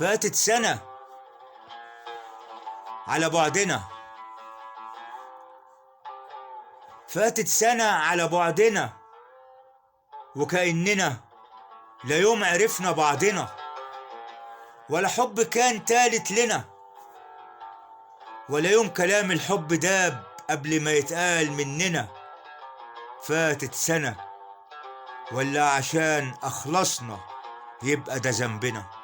فاتت سنة على بعدنا، فاتت سنة على بعدنا، وكأننا لا يوم عرفنا بعضنا، ولا حب كان تالت لنا، ولا يوم كلام الحب داب قبل ما يتقال مننا. فاتت سنة ولا عشان أخلصنا يبقى ده ذنبنا.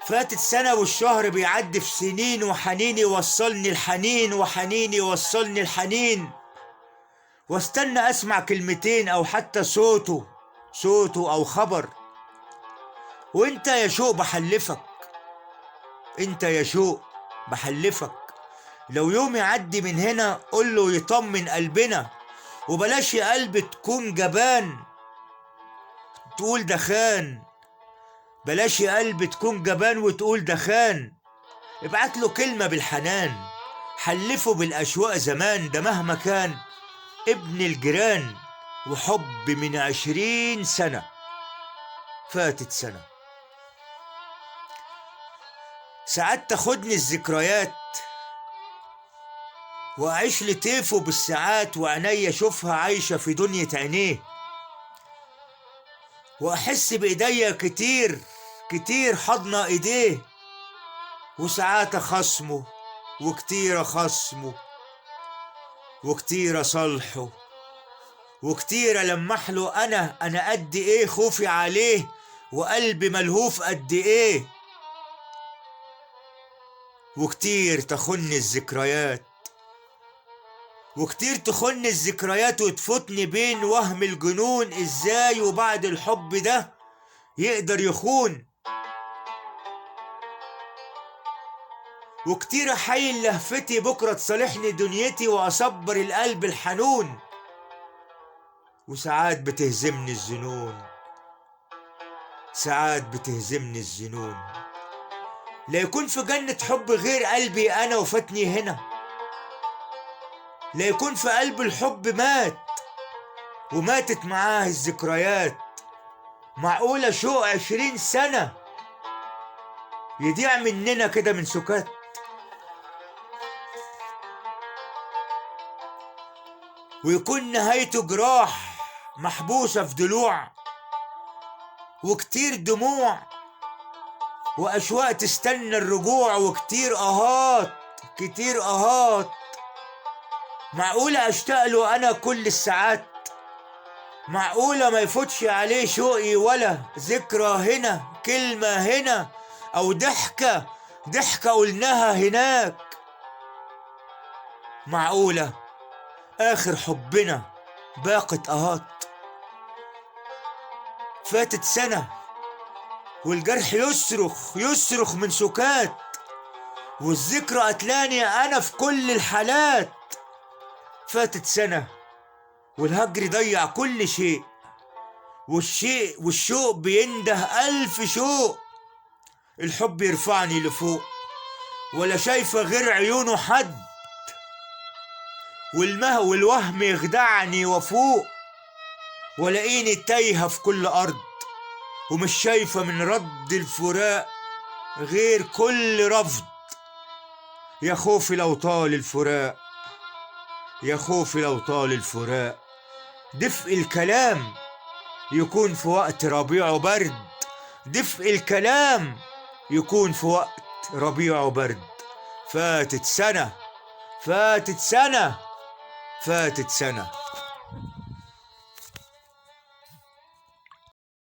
فاتت سنة والشهر بيعدي في سنين، وحنيني وصلني الحنين، وحنيني وصلني الحنين، واستنى أسمع كلمتين أو حتى صوته أو خبر. وانت يا شوق بحلفك، انت يا شوق بحلفك، لو يوم يعدي من هنا قوله يطمن قلبنا، وبلاش يا قلب تكون جبان تقول ده خان، بلاش يا قلب تكون جبان وتقول ده خان. ابعت له كلمة بالحنان، حلفه بالأشواق زمان، ده مهما كان ابن الجيران، وحب من 20 سنة. فاتت سنة. ساعات تاخدني الذكريات وأعيش لطيفه بالساعات، وعيني أشوفها عايشة في دنيا عينيه، وأحس بإيديا كتير كتير حضنة إيديه، وساعات أخصمه وكتير أخصمه، وكتير أصالحه، وكتير ألمح له أنا قد إيه خوفي عليه، وقلبي ملهوف قد إيه. وكتير تخن الذكريات، وكتير تخن الذكريات وتفوتني بين وهم الجنون، إزاي وبعد الحب ده يقدر يخون. وكتير أحايل لهفتي بكرة تصالحني دنيتي، وأصبر القلب الحنون، وساعات بتهزمني الظنون، ساعات بتهزمني الظنون. لا يكون في جنة حب غير قلبي أنا وفاتني هنا، لا يكون في قلب الحب مات وماتت معاه الذكريات. معقولة شوق 20 سنة يضيع مننا كده من سكات؟ ويكون نهايته جراح محبوسة في ضلوع، وكتير دموع وأشواق تستنى الرجوع، وكتير آهات كتير آهات. معقولة أشتاق له أنا كل الساعات؟ معقولة ما يفوتش عليه شوقي ولا ذكرى هنا، كلمة هنا، أو ضحكة قلناها هناك؟ معقولة آخر حبنا باقت آهات؟ فاتت سنة والجرح يصرخ من سكات، والذكرى قتلاني أنا في كل الحالات. فاتت سنة والهجر ضيع كل شيء، والشوق بينده ألف شوق. الحب يرفعني لفوق ولا شايفة غير عيونه حد، والوهم يخدعني وفوق، ولاقيني تايهة في كل أرض، ومش شايفة من رد الفراق غير كل رفض. يا خوفي لو طال الفراق، يا خوفي لو طال الفراق، دفء الكلام يكون في وقت ربيع وبرد، دفء الكلام يكون في وقت ربيع وبرد. فاتت سنة، فاتت سنة، فاتت سنة.